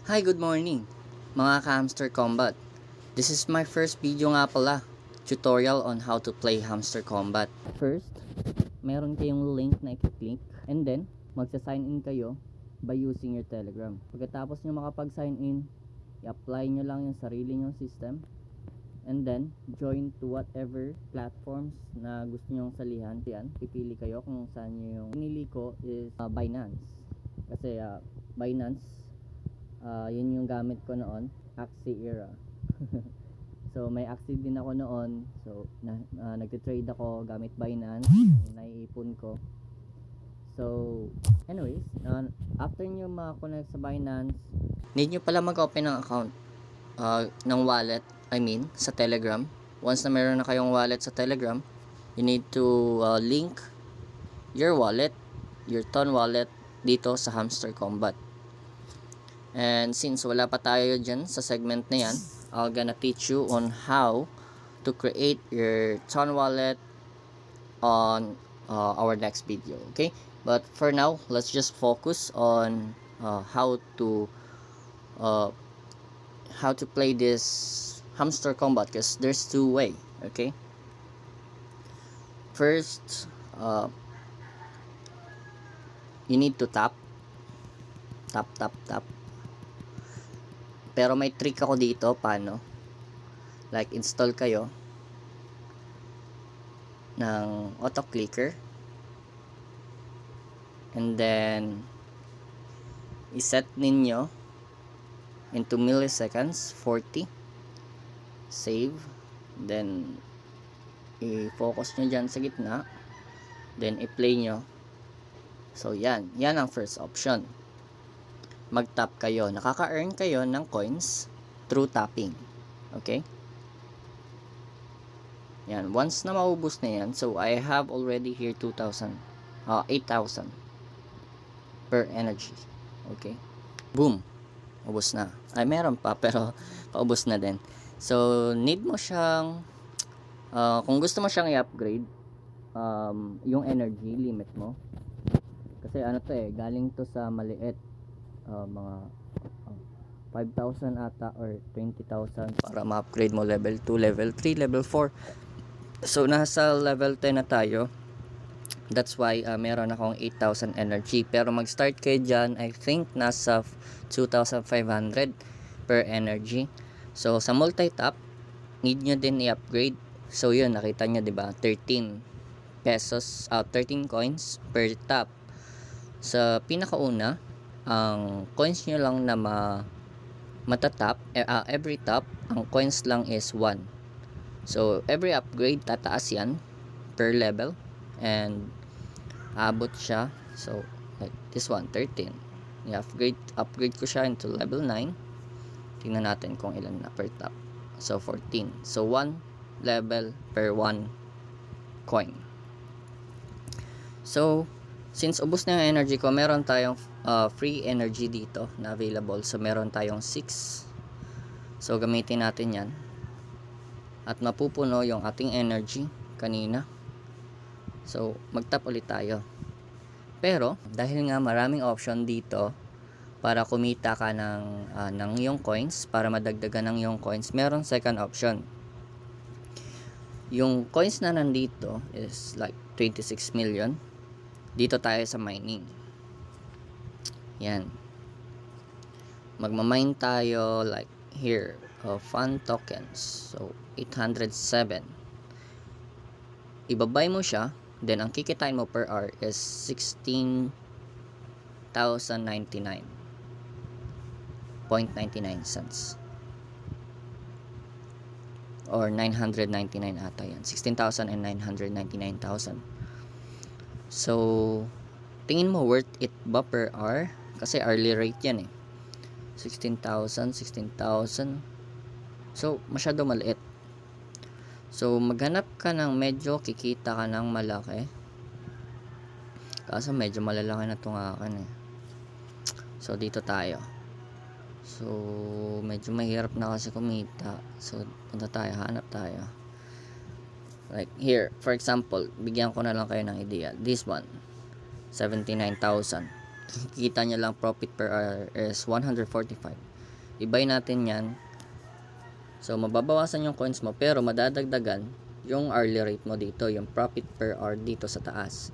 Hi, good morning, mga ka-hamster combat. This is my first video nga pala, tutorial on how to play hamster combat. First, meron kayong link na i-click and then magsa-sign in kayo by using your Telegram. Pagkatapos nyo makapag-sign in, i-apply nyo lang yung sarili nyong system and then join to whatever platforms na gusto nyong salihan. Yan, pipili kayo kung saan nyo yung pinili ko is Binance. Kasi Binance, yun yung gamit ko noon, Axie era. So may Axie din ako noon. So nagte-trade ako gamit Binance, yung naiipon ko. So anyways, after nyo makakonect sa Binance, need nyo pala mag-open ng account ng wallet, I mean sa Telegram. Once na meron na kayong wallet sa Telegram, you need to link your wallet, your Ton wallet dito sa Hamster Combat. And since wala pa tayo dyan sa segment na yan, I'm gonna teach you on how to create your Ton wallet on our next video, okay? But for now, let's just focus on how to play this hamster combat, because there's two way, okay? First, you need to tap. Pero may trick ako dito, paano? Like, install kayo ng auto clicker and then iset ninyo into milliseconds, 40, save, then i-focus nyo dyan sa gitna, then i-play nyo. So yan ang first option. Mag-tap kayo, nakaka-earn kayo ng coins through tapping, okay? Yan, once na maubos na yan, so I have already here 8,000 per energy, okay? Boom, ubos na. Ay, meron pa, pero paubos na din. So need mo siyang kung gusto mo siyang i-upgrade, yung energy limit mo, kasi ano to galing to sa maliit, mga 5,000 ata or 20,000 para ma-upgrade mo level 2, level 3, level 4. So nasa level 10 na tayo. That's why meron akong 8,000 energy. Pero mag-start kayo dyan, I think nasa 2,500 per energy. So sa multi-tap, need nyo din i-upgrade. So yun, nakita nyo, diba? 13 pesos, 13 coins per tap. Sa pinakauna, ang coins nyo lang na matatap, every tap, ang coins lang is 1. So every upgrade, tataas yan per level and abot siya. So like this one, 13. I-upgrade ko siya into level 9. Tingnan natin kung ilan na per tap. So 14. So 1 level per 1 coin. So since ubos na yung energy ko, meron tayong free energy dito na available. So meron tayong 6. So gamitin natin yan at mapupuno yung ating energy kanina. So mag-tap ulit tayo. Pero dahil nga maraming option dito para kumita ka ng yung coins, para madagdagan ng yung coins, meron second option. Yung coins na nandito is like 26 million. Dito tayo sa mining. Yan. Magmamine tayo like here of fun tokens. So 807. Ibabay mo siya, then ang kikitain mo per hour is 16,099.99 cents. Or 999 ata yan. 16,000 and 999,000. So tingin mo worth it ba per hour? Kasi hourly rate yan 16,000. So masyado maliit. So maghanap ka ng medyo kikita ka ng malaki. Kaso medyo malalaki na itong akin So dito tayo. So medyo mahirap na kasi kumita. So punta tayo, hanap tayo. Like here, for example, bigyan ko na lang kayo ng idea. This one, 79,000. Kita nyo lang profit per hour is 145. i-buy natin yan. So, mababawasan yung coins mo, pero madadagdagan yung hourly rate mo dito, yung profit per hour dito sa taas.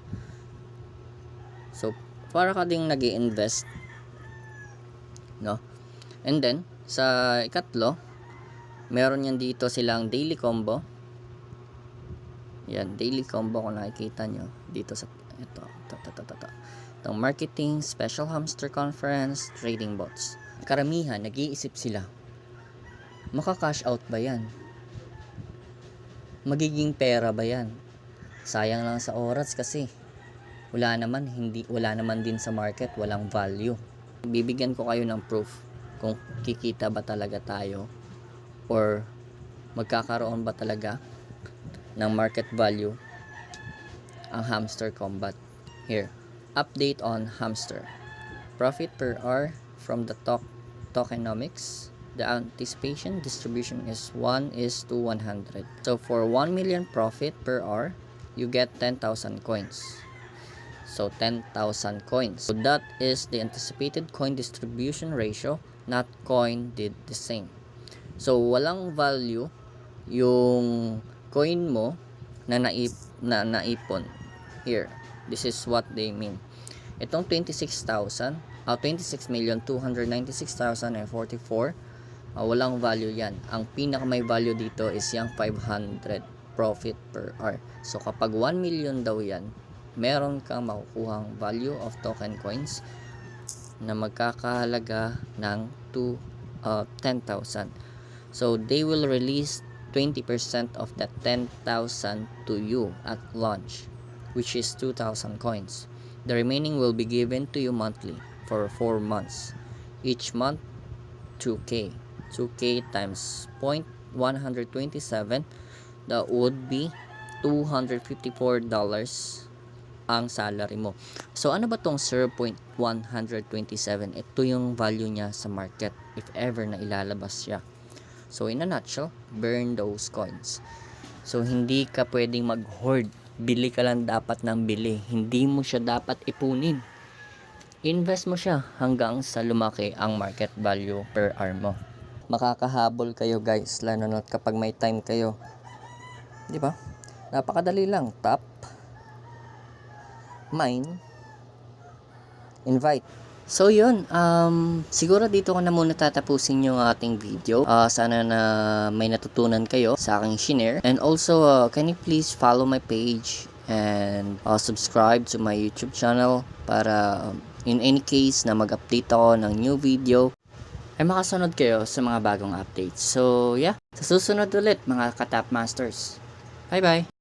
So, para ka ding nag-i-invest, no? And then, sa ikatlo, meron yan dito silang daily combo. Yan, daily combo kung nakikita nyo. Dito sa, ito. Itong marketing, special hamster conference, trading bots. Karamihan, nag-iisip sila, maka-cash out ba yan? Magiging pera ba yan? Sayang lang sa oras kasi wala naman din sa market, walang value. Bibigyan ko kayo ng proof kung kikita ba talaga tayo or magkakaroon ba talaga ng market value ang Hamster Kombat. Here, update on Hamster. Profit per hour from the tokenomics. The anticipation distribution is 1:100. So for 1 million profit per hour, you get 10,000 coins. So 10,000 coins. So that is the anticipated coin distribution ratio, not coin did the same. So walang value yung coin mo na naipon. Here, this is what they mean. Itong 26,296,044, walang value yan. Ang pinaka may value dito is yung 500 profit per hour. So kapag 1 million daw yan, meron kang makukuhang value of token coins na magkakahalaga ng 10,000. So they will release 20% of that 10,000 to you at launch, which is 2,000 coins. The remaining will be given to you monthly for 4 months. Each month, 2K. 2K times 0.127, that would be $254 ang salary mo. So, ano ba tong 0.127? Ito yung value niya sa market if ever na ilalabas siya. So, in a nutshell, burn those coins. So, hindi ka pwedeng mag-hoard. Bili ka lang dapat ng bili. Hindi mo siya dapat ipunin. Invest mo siya hanggang sa lumaki ang market value per hour mo. Makakahabol kayo guys, lalo na kapag may time kayo. Di ba? Napakadali lang. Tap, mine, invite. So yun, siguro dito ko na muna tatapusin yung ating video. Sana na may natutunan kayo sa aking shinare. And also, can you please follow my page and subscribe to my YouTube channel para in any case na mag-update ako ng new video, ay makasunod kayo sa mga bagong updates. So yeah, sa susunod ulit mga ka-Top Masters. Bye bye!